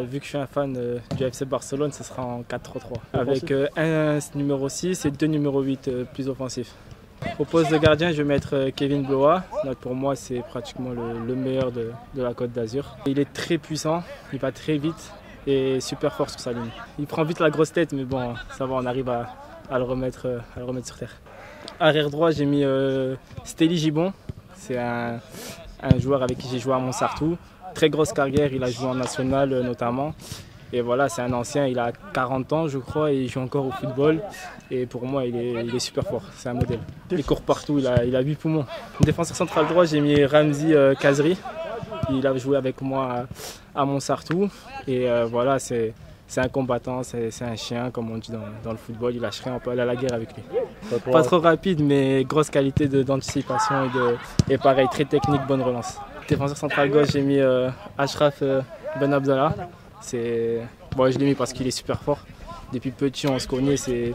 Vu que je suis un fan du FC Barcelone, ce sera en 4-3-3. Avec un numéro 6 et deux numéros 8 plus offensifs. Au poste de gardien, je vais mettre Kevin Blois. Pour moi, c'est pratiquement le meilleur de la Côte d'Azur. Il est très puissant, il va très vite et super fort sur sa ligne. Il prend vite la grosse tête, mais bon, ça va, on arrive à le remettre sur terre. Arrière droit, j'ai mis Stélie Gibon. C'est un joueur avec qui j'ai joué à Montsartou. Très grosse carrière, il a joué en national notamment. Et voilà, c'est un ancien, il a 40 ans je crois et il joue encore au football. Et pour moi, il est super fort, c'est un modèle. Il court partout, il a 8 poumons. Défenseur central droit, j'ai mis Ramzi Kazri. Il a joué avec moi à Montsartou. Et voilà, c'est un combattant, c'est un chien, comme on dit dans le football. Il lâche rien, on peut aller à la guerre avec lui. Pas trop rapide, mais grosse qualité d'anticipation et pareil, très technique, bonne relance. Défenseur central gauche, j'ai mis Ashraf Ben Abdallah. Bon, je l'ai mis parce qu'il est super fort. Depuis petit, on se connaît, c'est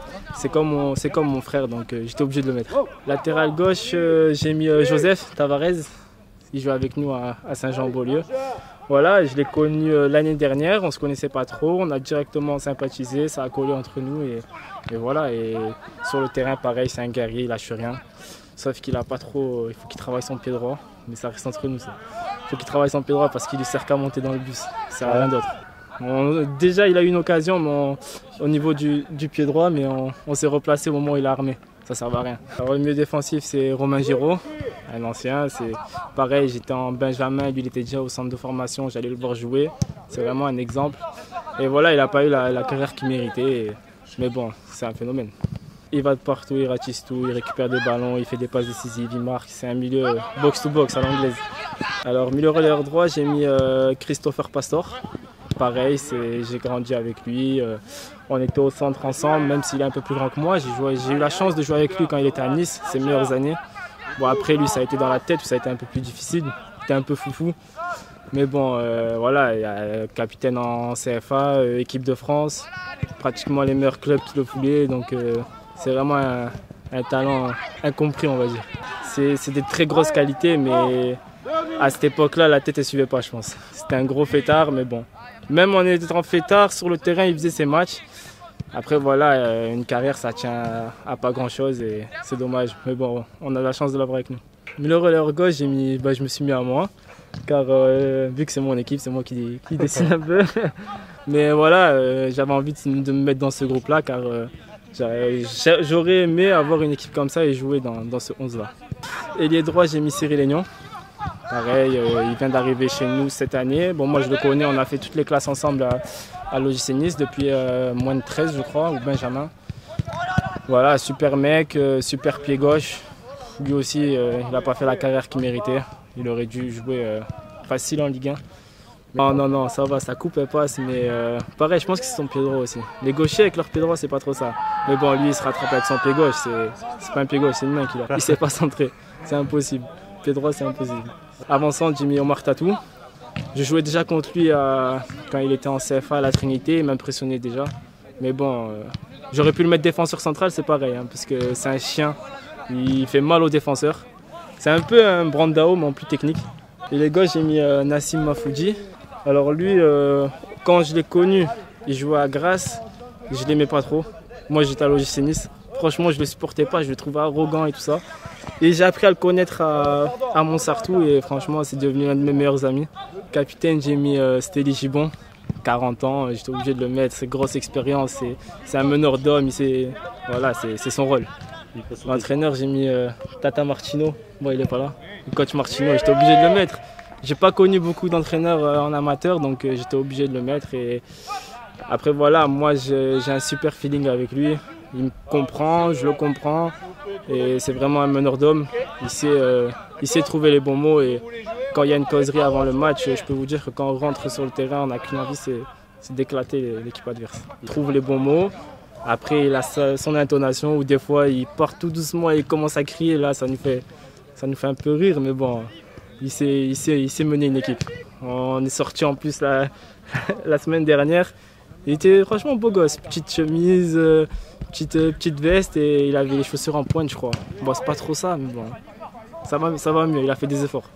comme mon frère, donc j'étais obligé de le mettre. Latéral gauche, j'ai mis Joseph Tavares. Il joue avec nous à Saint-Jean-Beaulieu. Voilà, je l'ai connu l'année dernière, on ne se connaissait pas trop, on a directement sympathisé, ça a collé entre nous et voilà. Et sur le terrain, pareil, c'est un guerrier, il lâche rien. Sauf qu'il a pas trop, il faut qu'il travaille son pied droit, mais ça reste entre nous ça. Il faut qu'il travaille son pied droit parce qu'il lui sert qu'à monter dans le bus, ça sert à rien d'autre. Déjà, il a eu une occasion au niveau du pied droit, mais on s'est replacé au moment où il a armé. Ça ne sert à rien. Alors, le milieu défensif, c'est Romain Giraud, un ancien. C'est pareil, j'étais en Benjamin, lui il était déjà au centre de formation, j'allais le voir jouer. C'est vraiment un exemple. Et voilà, il n'a pas eu la carrière qu'il méritait. Mais bon, c'est un phénomène. Il va de partout, il ratisse tout, il récupère des ballons, il fait des passes décisives, il marque. C'est un milieu box-to-box à l'anglaise. Alors, milieu relayeur droit, j'ai mis Christopher Pastor. Pareil, j'ai grandi avec lui, on était au centre ensemble, même s'il est un peu plus grand que moi. J'ai eu la chance de jouer avec lui quand il était à Nice, ses meilleures années. Bon, après lui, ça a été dans la tête, ça a été un peu plus difficile, il était un peu foufou. Mais bon, voilà, il y a capitaine en CFA, équipe de France, pratiquement les meilleurs clubs qui le voulaient, donc c'est vraiment un talent incompris, on va dire. C'est des très grosses qualités, mais à cette époque-là, la tête ne suivait pas, je pense. C'était un gros fêtard, mais bon. Même en étant fêtard, sur le terrain, il faisait ses matchs. Après, voilà, une carrière, ça tient à pas grand-chose et c'est dommage. Mais bon, on a la chance de l'avoir avec nous. Milieu relayeur gauche, je me suis mis à moi. Car vu que c'est mon équipe, c'est moi qui décide un peu. Mais voilà, j'avais envie de me mettre dans ce groupe-là car j'aurais aimé avoir une équipe comme ça et jouer dans ce 11-là. Ailier droit, j'ai mis Cyril Aignan. Pareil, il vient d'arriver chez nous cette année. Bon, moi je le connais, on a fait toutes les classes ensemble à l'OGC Nice depuis moins de 13 je crois, ou Benjamin. Voilà, super mec, super pied gauche. Lui aussi, il n'a pas fait la carrière qu'il méritait. Il aurait dû jouer facile en Ligue 1. Non, ça va, ça coupe et passe, mais pareil, je pense que c'est son pied droit aussi. Les gauchers avec leur pied droit, c'est pas trop ça. Mais bon, lui, il se rattrape avec son pied gauche, c'est pas un pied gauche, c'est une main qu'il a. Il sait pas centrer, c'est impossible. Pied droit, c'est impossible. Avançant, j'ai mis Omar Tatou. Je jouais déjà contre lui quand il était en CFA à la Trinité, il m'impressionnait déjà. Mais bon, j'aurais pu le mettre défenseur central, c'est pareil, hein, parce que c'est un chien, il fait mal aux défenseurs. C'est un peu un Brandao, mais en plus technique. Et les gauches, j'ai mis Nassim Mafoudji. Alors lui, quand je l'ai connu, il jouait à Grasse, je l'aimais pas trop. Moi, j'étais à l'OGC Nice. Franchement, je le supportais pas, je le trouvais arrogant et tout ça. Et j'ai appris à le connaître à Montsartou et franchement, c'est devenu l'un de mes meilleurs amis. Capitaine, j'ai mis Stélie Gibon, 40 ans, j'étais obligé de le mettre, c'est grosse expérience, c'est un meneur d'hommes, voilà, c'est son rôle. L'entraîneur, j'ai mis Tata Martino, bon il est pas là, le coach Martino, j'étais obligé de le mettre. J'ai pas connu beaucoup d'entraîneurs en amateur, donc j'étais obligé de le mettre. Et après voilà, moi j'ai un super feeling avec lui. Il me comprend, je le comprends et c'est vraiment un meneur d'hommes. Il sait trouver les bons mots et quand il y a une causerie avant le match, je peux vous dire que quand on rentre sur le terrain, on n'a qu'une envie, c'est d'éclater l'équipe adverse. Il trouve les bons mots, après il a son intonation où des fois il part tout doucement et il commence à crier, là ça nous fait un peu rire, mais bon, il sait mener une équipe. On est sorti en plus la semaine dernière. Il était franchement beau gosse, petite chemise, petite veste et il avait les chaussures en pointe je crois. Bon c'est pas trop ça mais bon, ça va mieux, il a fait des efforts.